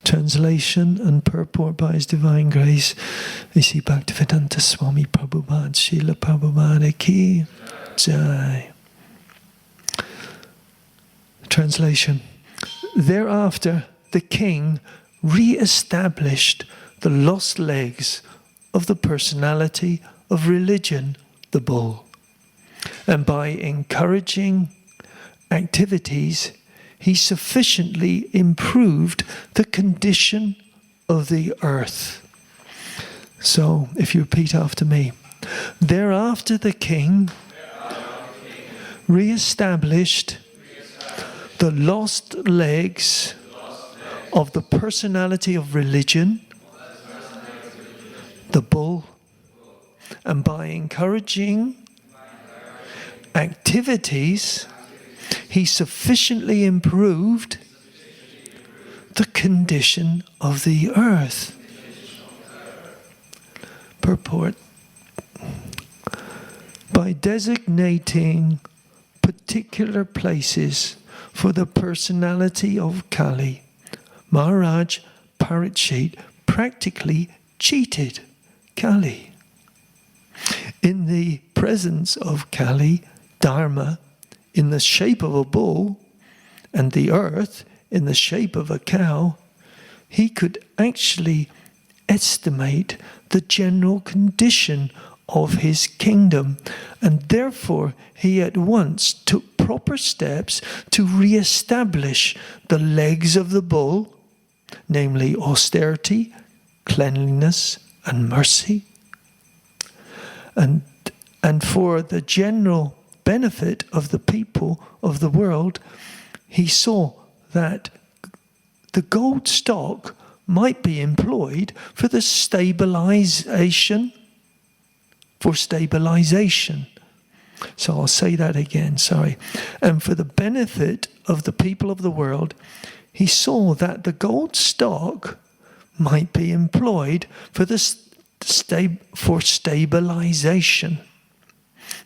Translation and purport by His Divine Grace, Isi Bhaktivedanta Swami Prabhupada Srila Prabhupada Ki Jai. Translation. Thereafter, the king re-established the lost legs of the personality of religion, the bull, and by encouraging activities, he sufficiently improved the condition of the earth. So, if you repeat after me. Thereafter the king re-established the lost legs of the personality of religion, the bull, and by encouraging activities, he sufficiently improved the condition of the earth. Purport. By designating particular places for the personality of Kali, Maharaj Parikshit practically cheated Kali. In the presence of Kali, Dharma, in the shape of a bull, and the earth in the shape of a cow, he could actually estimate the general condition of his kingdom, and therefore he at once took proper steps to re-establish the legs of the bull, namely austerity, cleanliness, and mercy. And for the general benefit of the people of the world, he saw that the gold stock might be employed for the stabilization. So I'll say that again, sorry. And for the benefit of the people of the world, he saw that the gold stock might be employed for stabilization.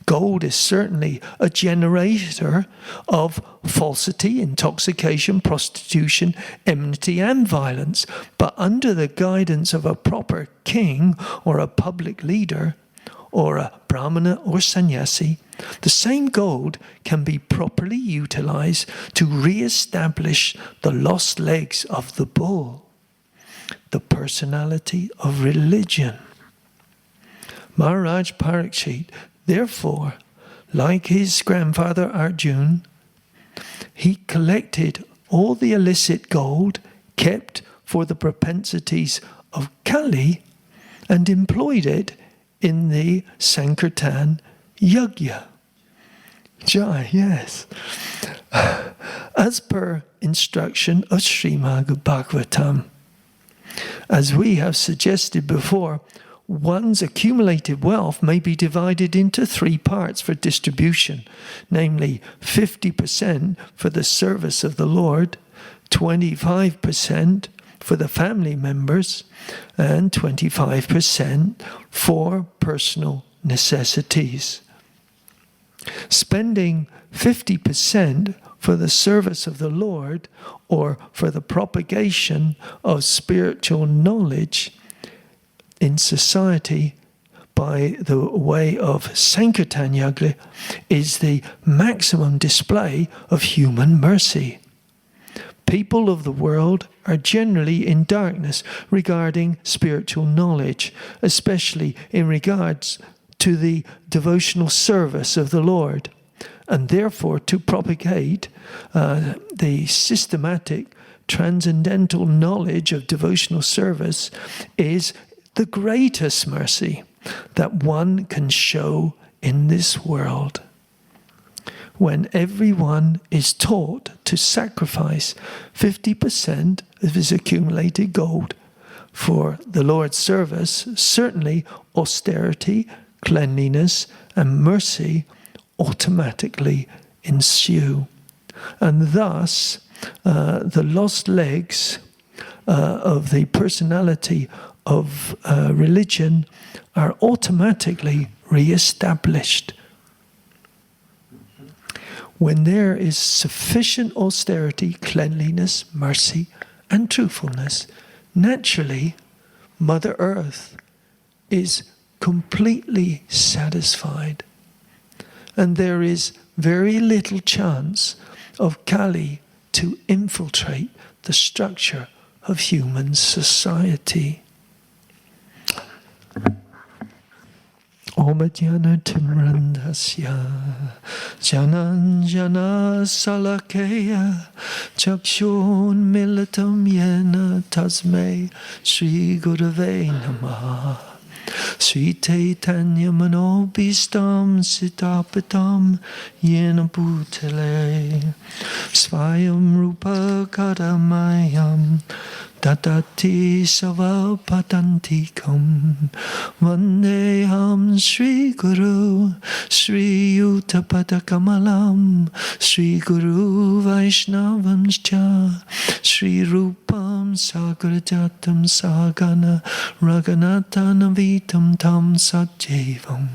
Gold is certainly a generator of falsity, intoxication, prostitution, enmity, and violence. But under the guidance of a proper king or a public leader, or a brahmana or sannyasi, the same gold can be properly utilized to re-establish the lost legs of the bull, the personality of religion. Maharaj Parikshit, therefore, like his grandfather Arjun, he collected all the illicit gold kept for the propensities of Kali and employed it in the Sankirtan Yajna. Jai, yes. As per instruction of Srimad Bhagavatam. As we have suggested before, one's accumulated wealth may be divided into 3 parts for distribution, namely 50% for the service of the Lord, 25% for the family members, and 25% for personal necessities. Spending 50% for the service of the Lord or for the propagation of spiritual knowledge in society by the way of Sankirtan Yajna is the maximum display of human mercy. People of the world are generally in darkness regarding spiritual knowledge, especially in regards to the devotional service of the Lord, and therefore to propagate the systematic transcendental knowledge of devotional service is the greatest mercy that one can show in this world. When everyone is taught to sacrifice 50% of his accumulated gold for the Lord's service, certainly austerity, cleanliness, and mercy automatically ensue. And thus, the lost legs of the personality of religion are automatically re-established. When there is sufficient austerity, cleanliness, mercy, and truthfulness, naturally, Mother Earth is completely satisfied. And there is very little chance of Kali to infiltrate the structure of human society. Om Jnana Timrandasya Jananjana Salakaya Chakshun Militam Yena Tasme Sri Gurave Namaha Sri Chaitanya Manobhistam Sitapatam Yena Bhutale Svayam Rupa Kadamayam Tatati Savapatantikam Vandeham Sri Guru Sri Uttapadakamalam Sri Guru Vaishnavanscha Sri Rupam Sagrajatam Sagana Raghunatanavitam Tam Satjevam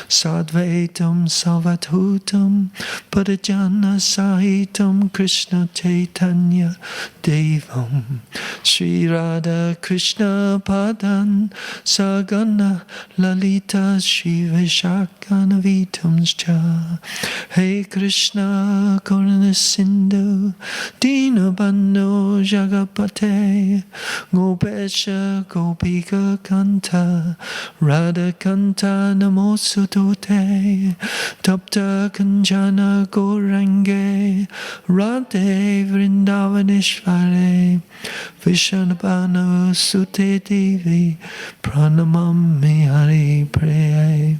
Sadvaitam Savathutam Prayojana Sahitam Krishna Chaitanya Devam Sri Radha Krishna Padan Sagana Lalita Shri Vishakana Vitamscha Hey Krishna Karuna Sindhu Dinabando Jagapate Gopesha Gopika Kanta Radha Kanta Namosutote Tapta Kanjana Gorange Radhe Vrindavaneshvare Vishanabhanu Sute Devi Pranamami Hari Praye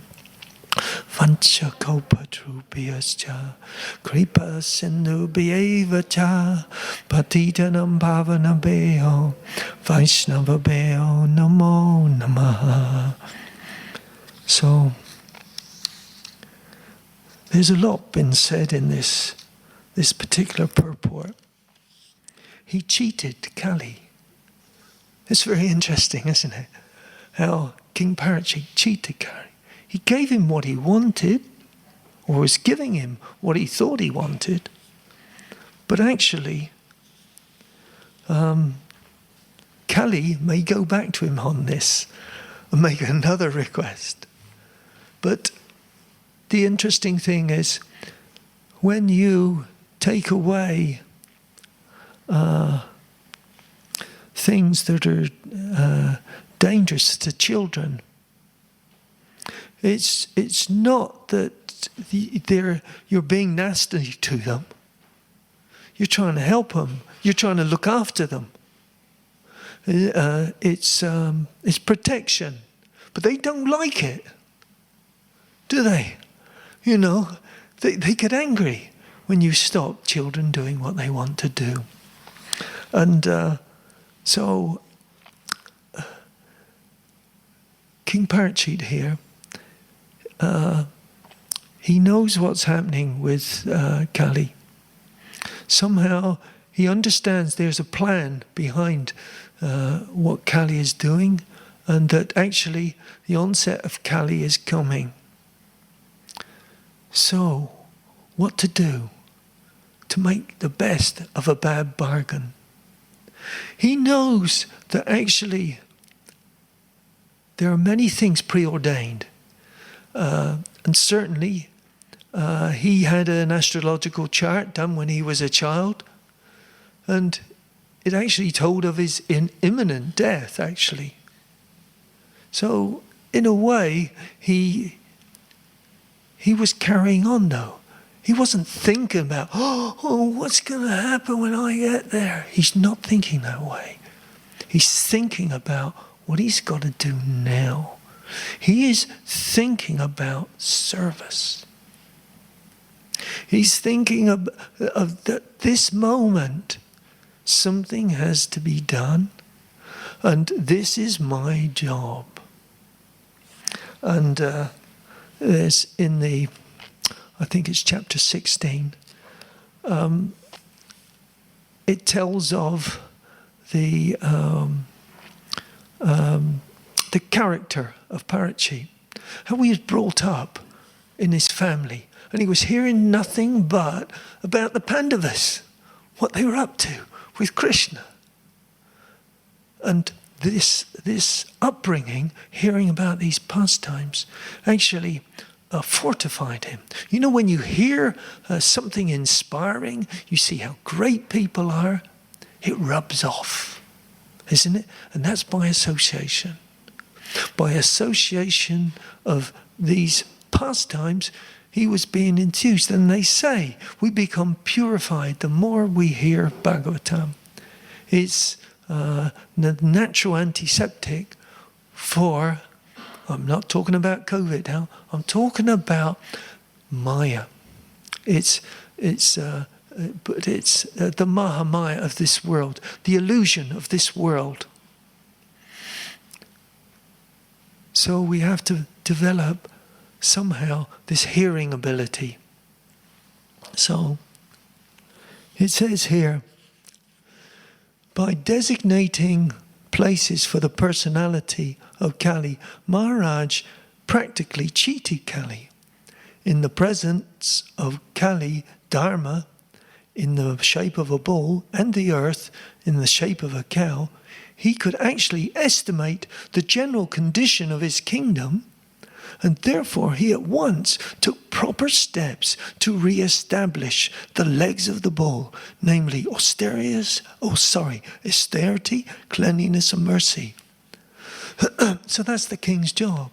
Vanchakopatrubhyascha Kripa Sindhu Bhyevacha Patitanam Bhavanabheyo Vaishnavabheyo Namo Namaha. So there's a lot been said in this particular purport. He cheated Kali. It's very interesting, isn't it? How King Parikshit cheated Kali. He gave him what he wanted, or was giving him what he thought he wanted. But actually, Kali may go back to him on this and make another request. But the interesting thing is, when you take away things that are dangerous to children, it's not that you're being nasty to them. You're trying to help them. You're trying to look after them. It's protection, but they don't like it, do they? You know, they get angry when you stop children doing what they want to do. And so King Parikshit here, he knows what's happening with Kali. Somehow he understands there's a plan behind what Kali is doing, and that actually the onset of Kali is coming. So, what to do to make the best of a bad bargain? He knows that actually there are many things preordained. And certainly he had an astrological chart done when he was a child. And it actually told of his imminent death, actually. So, in a way, he was carrying on, though. He wasn't thinking about, oh, what's going to happen when I get there? He's not thinking that way. He's thinking about what he's got to do now. He is thinking about service. He's thinking of this moment. Something has to be done, and this is my job. And there's in the, I think it's chapter 16, it tells of the character of Parikshit, how he was brought up in his family, and he was hearing nothing but about the Pandavas, what they were up to with Krishna. And this upbringing, hearing about these pastimes, actually fortified him. You know, when you hear something inspiring, you see how great people are, it rubs off, isn't it? And that's by association. By association of these pastimes, he was being enthused. And they say we become purified the more we hear Bhagavatam. It's the natural antiseptic for, I'm not talking about COVID now, I'm talking about Maya. But it's the Mahamaya of this world, the illusion of this world. So we have to develop somehow this hearing ability. So it says here, by designating places for the personality of Kali, Maharaj practically cheated Kali. In the presence of Kali, Dharma, in the shape of a bull, and the earth, in the shape of a cow, he could actually estimate the general condition of his kingdom, and therefore he at once took proper steps to re-establish the legs of the bull, namely austerity, cleanliness, and mercy. So that's the king's job.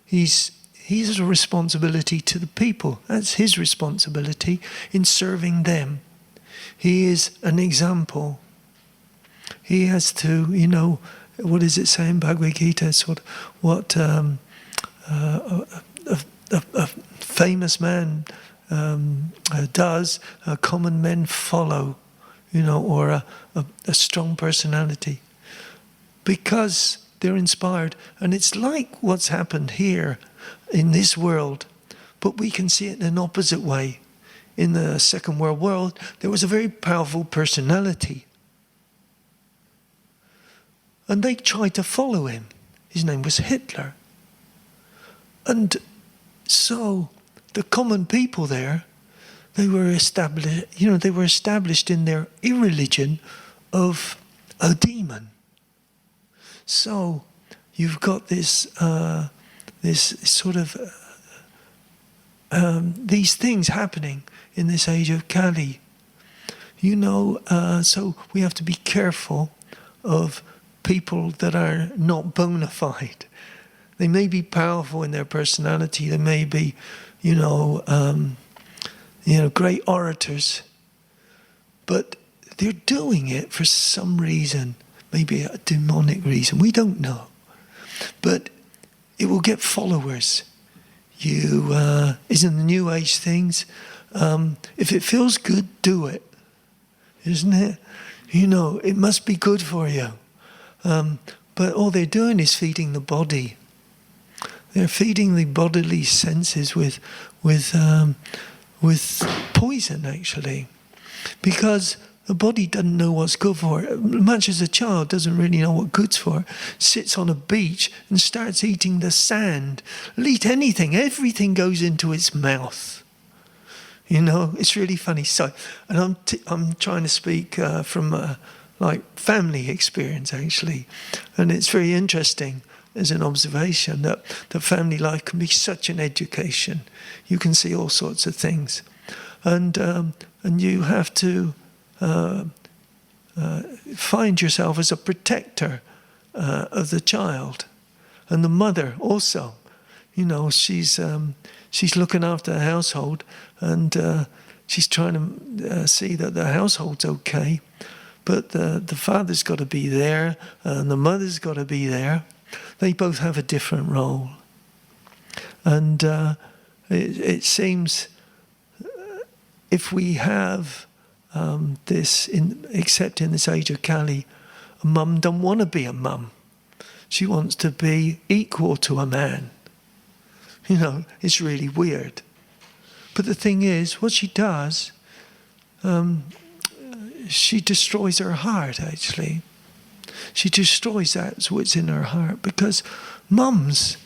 He's a responsibility to the people. That's his responsibility in serving them. He is an example. He has to, what does it say in Bhagavad Gita? What a famous man does, common men follow, or a strong personality. Because they're inspired. And it's like what's happened here in this world, but we can see it in an opposite way. In the Second World War, there was a very powerful personality. And they tried to follow him. His name was Hitler. And so the common people there, they were established in their irreligion of a demon. So you've got this sort of these things happening in this age of Kali. So we have to be careful of people that are not bona fide. They may be powerful in their personality. They may be, great orators. But they're doing it for some reason, maybe a demonic reason. We don't know. But it will get followers. Isn't the New Age things? If it feels good, do it. Isn't it? It must be good for you. But all they're doing is feeding the body. They're feeding the bodily senses with poison, actually, because the body doesn't know what's good for it. Much as a child doesn't really know what good's for, sits on a beach and starts eating the sand. It'll eat anything. Everything goes into its mouth. It's really funny. So, and I'm trying to speak from family experience, actually, and it's very interesting as an observation that family life can be such an education. You can see all sorts of things, and you have to find yourself as a protector of the child, and the mother also. She's looking after the household, and she's trying to see that the household's okay. But the father's got to be there, and the mother's got to be there. They both have a different role. And it seems if we have except in this age of Kali, a mum don't want to be a mum. She wants to be equal to a man. It's really weird. But the thing is, what she does, she destroys her heart, actually. She destroys what's in her heart, because mums,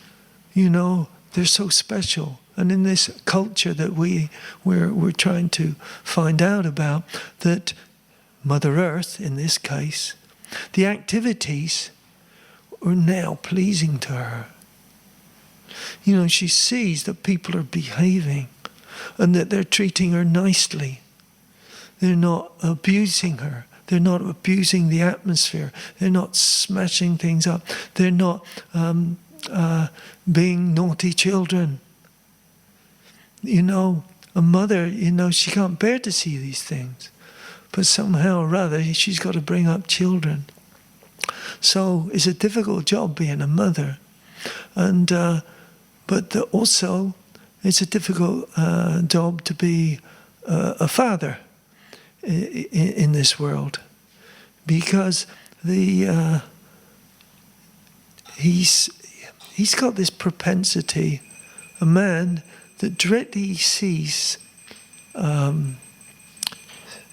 they're so special. And in this culture that we're trying to find out about, that Mother Earth, in this case, The activities are now pleasing to her. She sees that people are behaving and that they're treating her nicely. They're not abusing her. They're not abusing the atmosphere. They're not smashing things up. They're not being naughty children. A mother, she can't bear to see these things. But somehow or other, she's got to bring up children. So it's a difficult job being a mother. But also, it's a difficult job to be a father in this world. Because he's got this propensity, a man that directly sees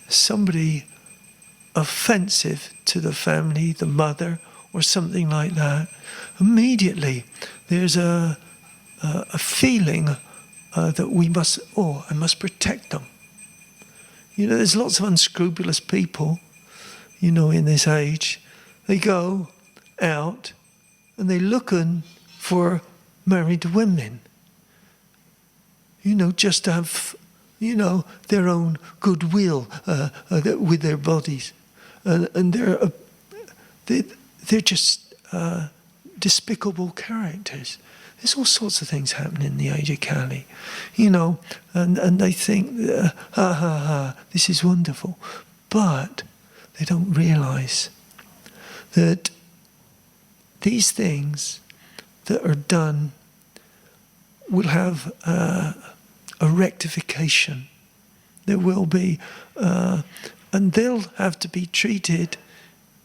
somebody offensive to the family, the mother, or something like that. Immediately, there's a feeling that I must protect them. There's lots of unscrupulous people, in this age. They go out and they're looking for married women. Just to have, their own goodwill with their bodies. And they're just despicable characters. There's all sorts of things happening in the age of Kali, and they think, this is wonderful. But they don't realize that these things that are done will have a rectification. There will be, and they'll have to be treated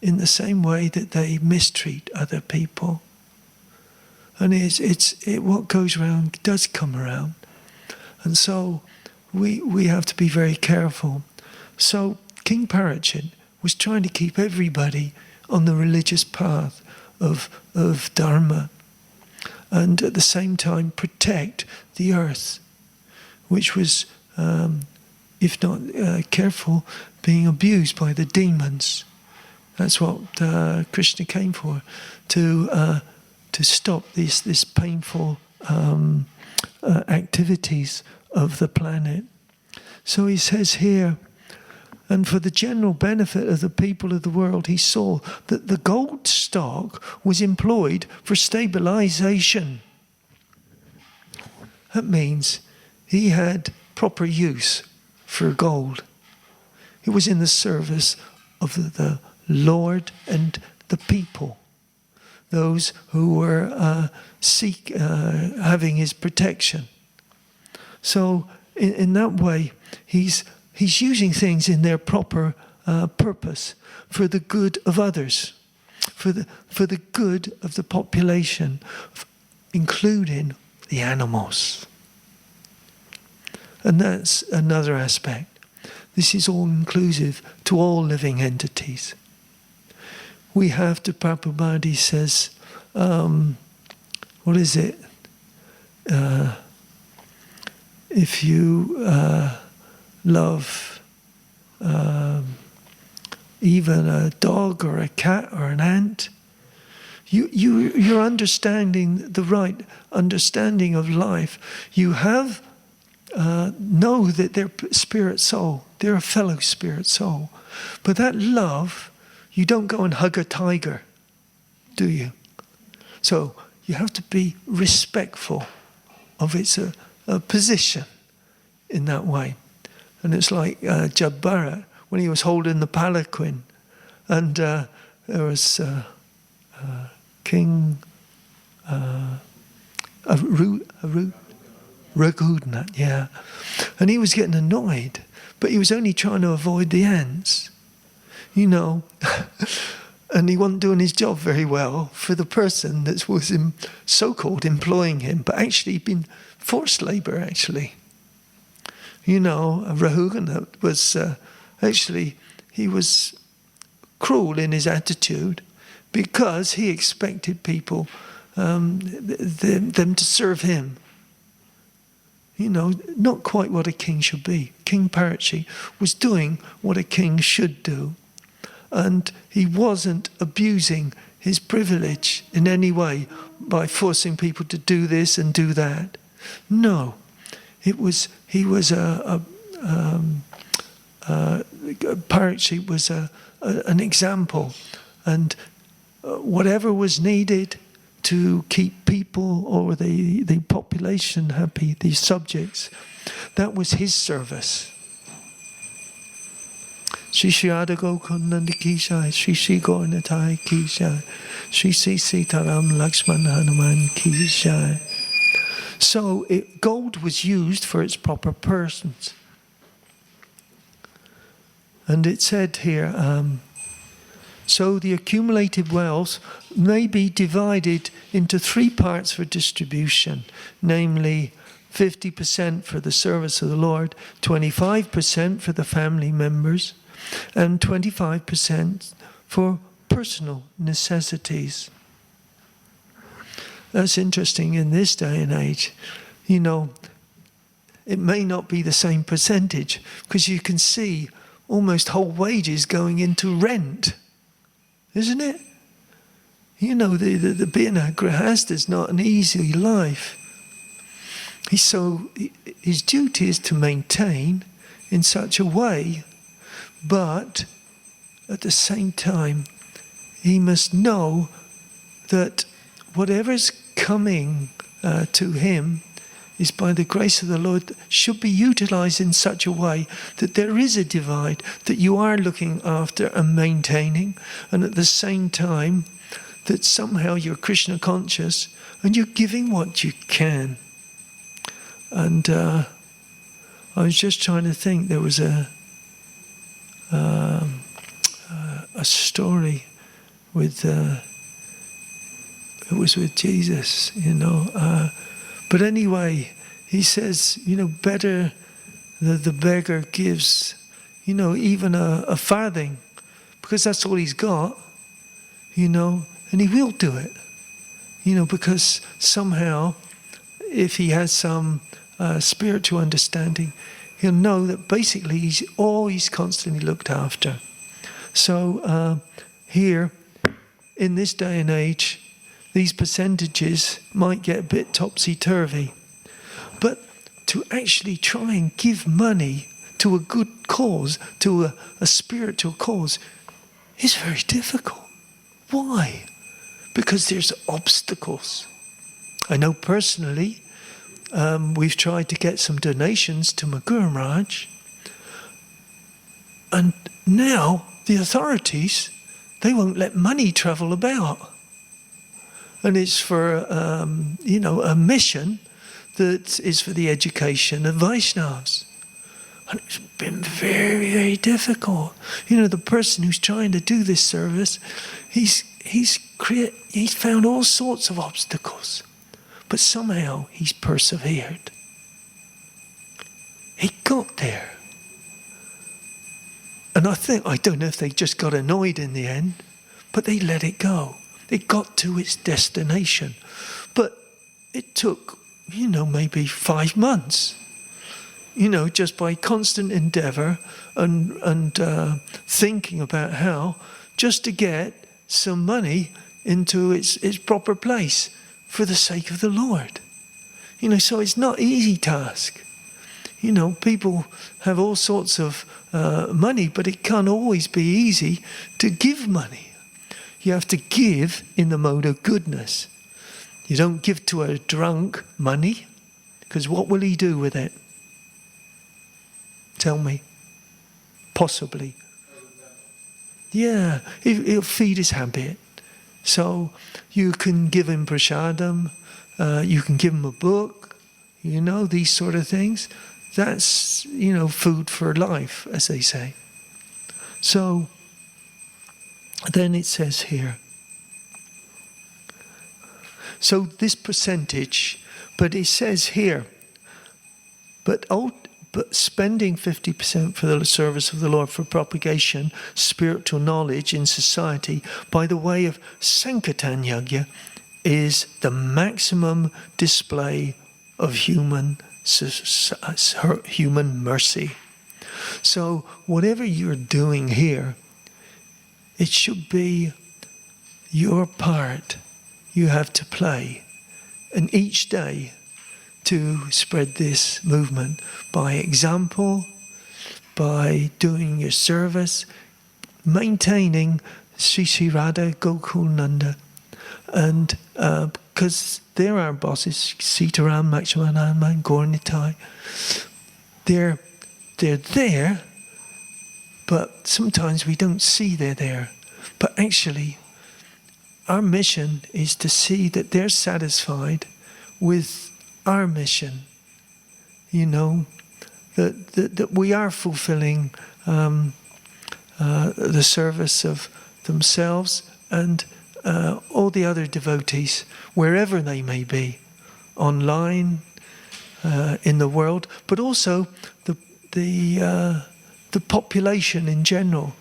in the same way that they mistreat other people. And what goes around does come around. And so we have to be very careful. So King Parikshit was trying to keep everybody on the religious path of Dharma, and at the same time protect the earth, which was, if not careful, being abused by the demons. That's what Krishna came for, to stop this painful activities of the planet. So he says here, and for the general benefit of the people of the world, he saw that the gold stock was employed for stabilization. That means he had proper use for gold. It was in the service of the Lord and the people, those who were having his protection. So in that way, he's using things in their proper purpose for the good of others, for the good of the population, including the animals. And that's another aspect. This is all inclusive to all living entities. We have to, Prabhupada says, what is it? If you love even a dog or a cat or an ant, you're understanding the right understanding of life. You have know that they're spirit soul, they're a fellow spirit soul. But that love, you don't go and hug a tiger, do you? So you have to be respectful of its position in that way. And it's like Jab Bharat, when he was holding the palanquin, and there was King Raghunath, yeah. And he was getting annoyed, but he was only trying to avoid the ants, and he wasn't doing his job very well for the person that was so-called employing him, but actually he'd been forced labor, actually. Raghunath was actually, he was cruel in his attitude because he expected people, them to serve him. Not quite what a king should be. King Parikshit was doing what a king should do. And he wasn't abusing his privilege in any way by forcing people to do this and do that. No, he was Parikshit was an example, and whatever was needed to keep people or the population happy, the subjects, that was his service. Shri Shri Radha Gokunanda Ki Jai, Shri Shri Gauranatai Ki Jai, Shri Shri Sitaram Lakshman Hanuman Ki Jai. So gold was used for its proper persons. And it said here, so the accumulated wealth may be divided into 3 parts for distribution, namely 50% for the service of the Lord, 25% for the family members, and 25% for personal necessities. That's interesting in this day and age. You know, it may not be the same percentage, because you can see almost whole wages going into rent, isn't it? You know, being a grihastha is not an easy life. His duty is to maintain in such a way, but at the same time, he must know that whatever's coming to him is by the grace of the Lord, should be utilized in such a way that there is a divide, that you are looking after and maintaining, and at the same time that somehow you're Krishna conscious and you're giving what you can. And I was just trying to think, there was a story with it was with Jesus, you know. But anyway, he says, you know, better the beggar gives, you know, even a farthing, because that's all he's got, you know, and he will do it, you know, because somehow, if he has some spiritual understanding, he'll know that basically he's constantly looked after. So here, in this day and age, these percentages might get a bit topsy-turvy. But to actually try and give money to a good cause, to a spiritual cause, is very difficult. Why? Because there's obstacles. I know personally, we've tried to get some donations to my Guru Maharaj, and now the authorities, they won't let money travel about. And it's for, you know, a mission that is for the education of Vaishnavas. And it's been very, very difficult. You know, the person who's trying to do this service, he's found all sorts of obstacles. But somehow he's persevered. He got there. And I don't know if they just got annoyed in the end, but they let it go. It got to its destination. But it took, you know, maybe 5 months. You know, just by constant endeavor and thinking about how, just to get some money into its proper place for the sake of the Lord. You know, so it's not an easy task. You know, people have all sorts of money, but it can't always be easy to give money. You have to give in the mode of goodness. You don't give to a drunk money, because what will he do with it? Tell me. Possibly. Yeah, he'll feed his habit. So you can give him prasadam, you can give him a book, you know, these sort of things. That's, you know, food for life, as they say. So then it says here, so this percentage, but it says here, but spending 50% for the service of the Lord for propagation, spiritual knowledge in society by the way of Sankirtan Yajna is the maximum display of human mercy. So whatever you're doing here, it should be your part you have to play. And each day to spread this movement by example, by doing your service, maintaining Sri Sri Radha Gokul Nanda. And because they're our bosses, Sitaram, Lakshmana, Gauranitai, they're there, but sometimes we don't see they're there. But actually, our mission is to see that they're satisfied with our mission. You know, that we are fulfilling the service of themselves and all the other devotees, wherever they may be, online, in the world, but also the population in general,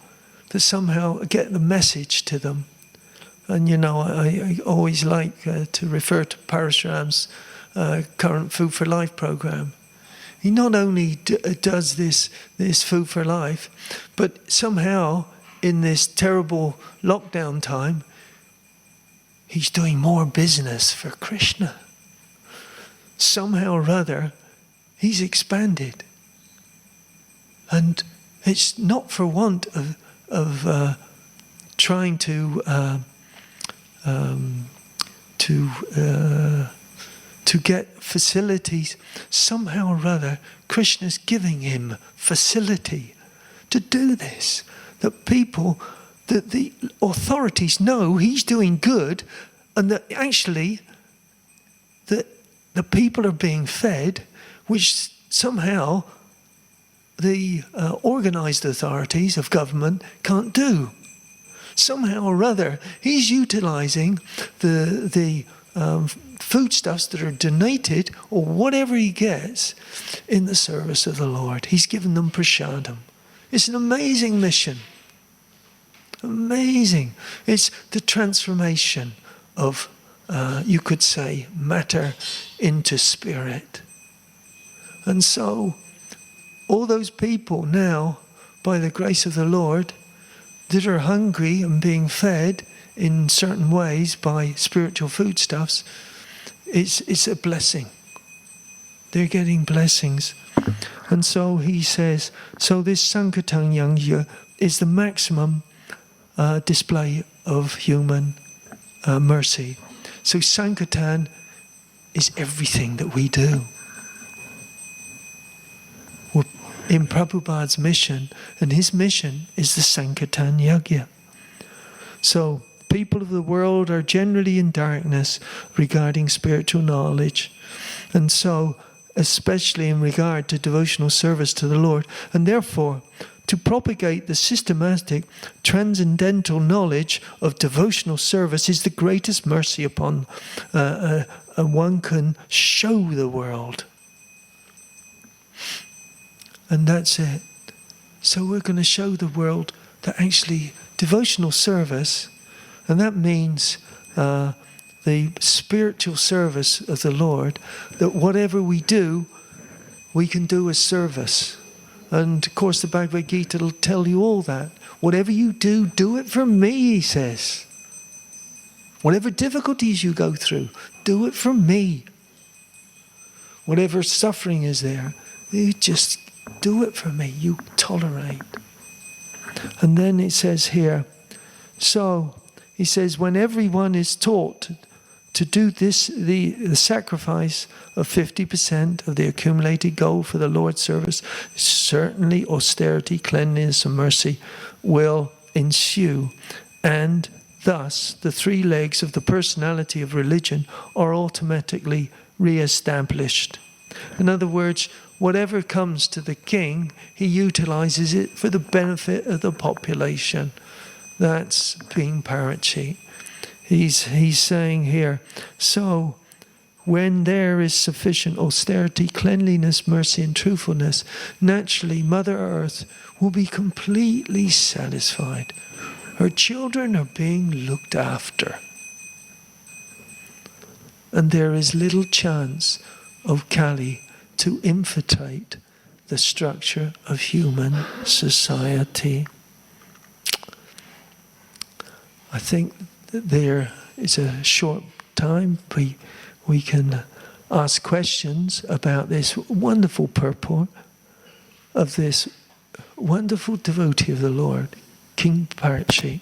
that somehow get the message to them. And you know, I always like to refer to Parashuram's current Food for Life program. He not only does this Food for Life, but somehow in this terrible lockdown time, he's doing more business for Krishna. Somehow or other, he's expanded. And it's not for want of trying to get facilities. Somehow or other, Krishna's giving him facility to do this. That people, that the authorities know he's doing good, and that actually the people are being fed, which somehow the organised authorities of government can't do. Somehow or other, he's utilising the foodstuffs that are donated or whatever he gets in the service of the Lord. He's given them prasadam. It's an amazing mission. Amazing. It's the transformation of, you could say, matter into spirit. And so, all those people now, by the grace of the Lord, that are hungry and being fed in certain ways by spiritual foodstuffs, it's a blessing. They're getting blessings. And so he says, so this Sankirtan Yangya is the maximum display of human mercy. So Sankirtan is everything that we do. We're in Prabhupada's mission, and his mission is the Sankirtan Yagya. So people of the world are generally in darkness regarding spiritual knowledge, and so especially in regard to devotional service to the Lord, and therefore to propagate the systematic transcendental knowledge of devotional service is the greatest mercy upon one can show the world. And that's it. So we're going to show the world that actually devotional service, and that means the spiritual service of the Lord, that whatever we do, we can do as service. And of course the Bhagavad Gita will tell you all that. Whatever you do, do it for me, he says. Whatever difficulties you go through, do it for me. Whatever suffering is there, you just do it for me. You tolerate. And then it says here, so he says, when everyone is taught to do this, the sacrifice of 50% of the accumulated gold for the Lord's service, certainly austerity, cleanliness, and mercy will ensue. And thus, the three legs of the personality of religion are automatically re-established. In other words, whatever comes to the king, he utilizes it for the benefit of the population. That's being Parachit. He's saying here, so when there is sufficient austerity, cleanliness, mercy, and truthfulness, naturally Mother Earth will be completely satisfied. Her children are being looked after. And there is little chance of Kali to infiltrate the structure of human society. I think that there is a short time we can ask questions about this wonderful purport of this wonderful devotee of the Lord, King Parikshit,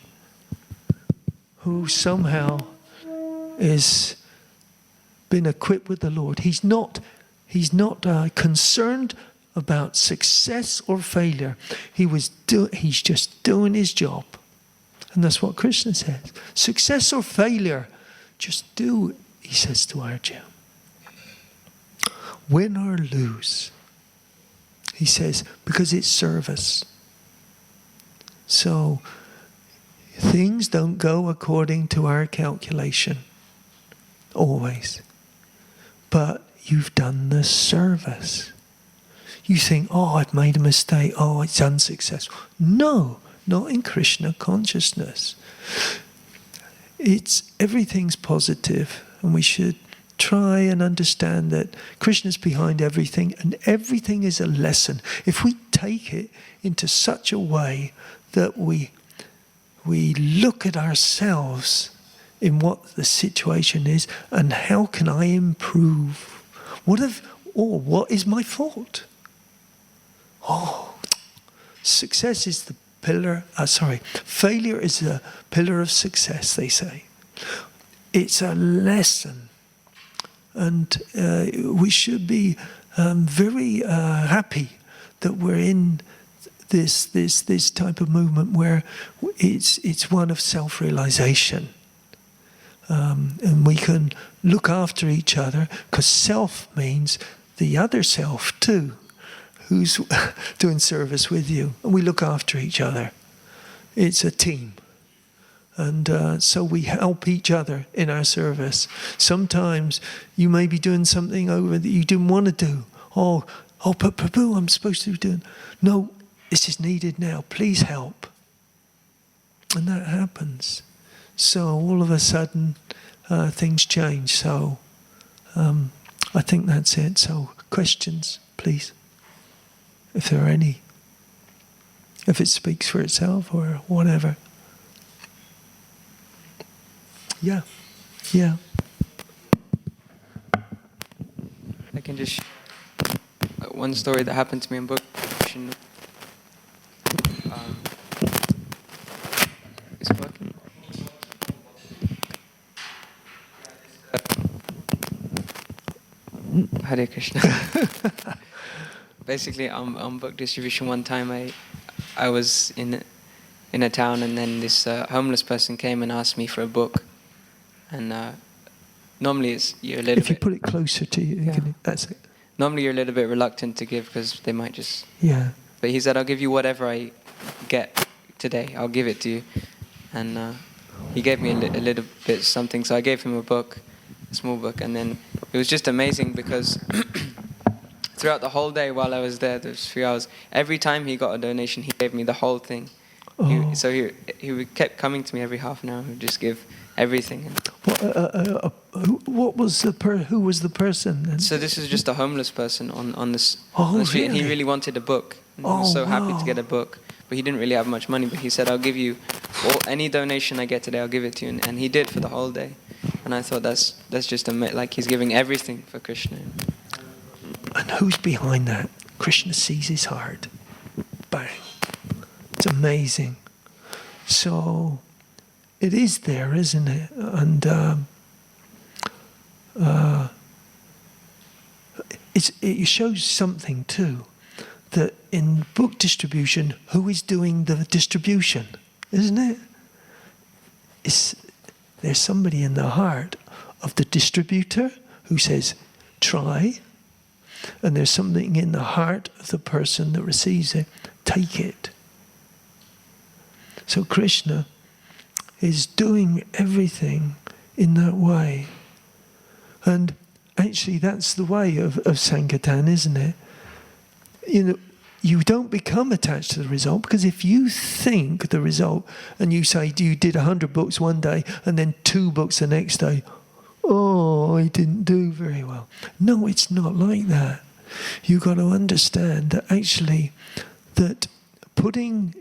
who somehow is been equipped with the Lord. He's not concerned about success or failure. He's just doing his job. And that's what Krishna says. Success or failure, just do it, he says to Arjuna. Win or lose, he says, because it's service. So things don't go according to our calculation, always. But you've done the service. You think, oh, I've made a mistake. Oh, it's unsuccessful. No, not in Krishna consciousness. Everything's positive, and we should try and understand that Krishna's behind everything, and everything is a lesson. If we take it into such a way that we look at ourselves in what the situation is and how can I improve? What is my fault? Success is the pillar, failure is the pillar of success, they say. It's a lesson. And we should be very happy that we're in this type of movement where it's one of self-realization. And we can look after each other, because self means the other self too, who's doing service with you. And we look after each other. It's a team. And so we help each other in our service. Sometimes you may be doing something over that you didn't want to do. But Prabhu, I'm supposed to be doing. No, this is needed now. Please help. And that happens. So all of a sudden, things change. So I think that's it. So questions, please, if there are any. If it speaks for itself or whatever. Yeah. I can just share one story that happened to me in book. Is it working? Hare Krishna. Basically, on book distribution, one time I was in a town, and then this homeless person came and asked me for a book. And normally you're a little bit... If you put it closer to you, that's it. Normally you're a little bit reluctant to give because they might just... Yeah. But he said, I'll give you whatever I get today. I'll give it to you. And he gave me a little bit something. So I gave him a book, a small book. And then it was just amazing because throughout the whole day while I was there, those 3 hours, every time he got a donation, he gave me the whole thing. Oh. He kept coming to me every half an hour and would just give everything. Who was the person then? So this is just a homeless person on the street, really? and he really wanted a book. And I was so happy to get a book, but he didn't really have much money. But he said, "I'll give you any donation I get today. I'll give it to you," and he did for the whole day. And I thought that's just like he's giving everything for Krishna. And who's behind that? Krishna sees his heart. Bang! It's amazing. So. It is there, isn't it? And it shows something too, that in book distribution, who is doing the distribution, isn't it? There's somebody in the heart of the distributor who says, try, and there's something in the heart of the person that receives it, take it. So Krishna is doing everything in that way. And actually that's the way of Sankirtan, isn't it? You don't become attached to the result, because if you think the result and you say you did 100 books one day and then 2 books the next day, oh, I didn't do very well. No, it's not like that. You've got to understand that actually that doing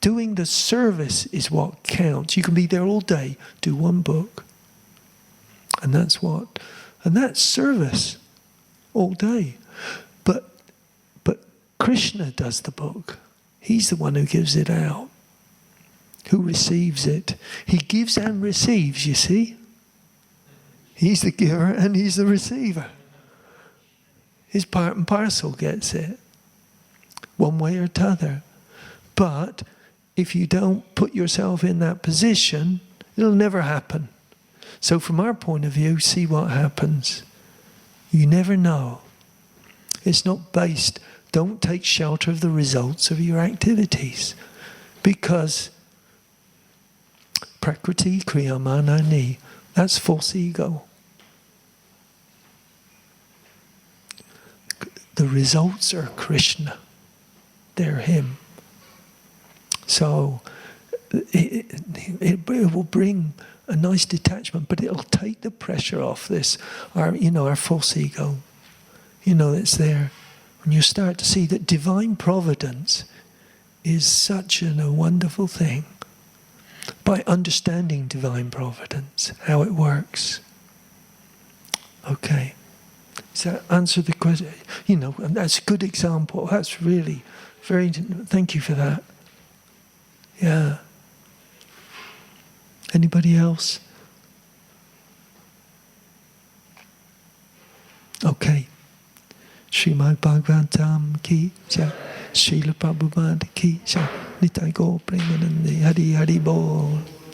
doing the service is what counts. You can be there all day, do one book. And that's service all day. But Krishna does the book. He's the one who gives it out, who receives it. He gives and receives, you see. He's the giver and he's the receiver. His part and parcel gets it, one way or t'other. But if you don't put yourself in that position, it'll never happen. So from our point of view, see what happens. You never know. It's not based, don't take shelter of the results of your activities. Because prakriti kriyamanani, that's false ego. The results are Krishna. They're him. So it will bring a nice detachment, but it'll take the pressure off this, our false ego. It's there. When you start to see that divine providence is such a wonderful thing. By understanding divine providence, how it works. Okay. Does that answer the question? And that's a good example. That's really thank you for that. Yeah. Anybody else? Okay. Srimad Bhagavatam ki jai. Srila Prabhupada ki jai. Nitai Gaur Premanandi. Hari Hari Bol.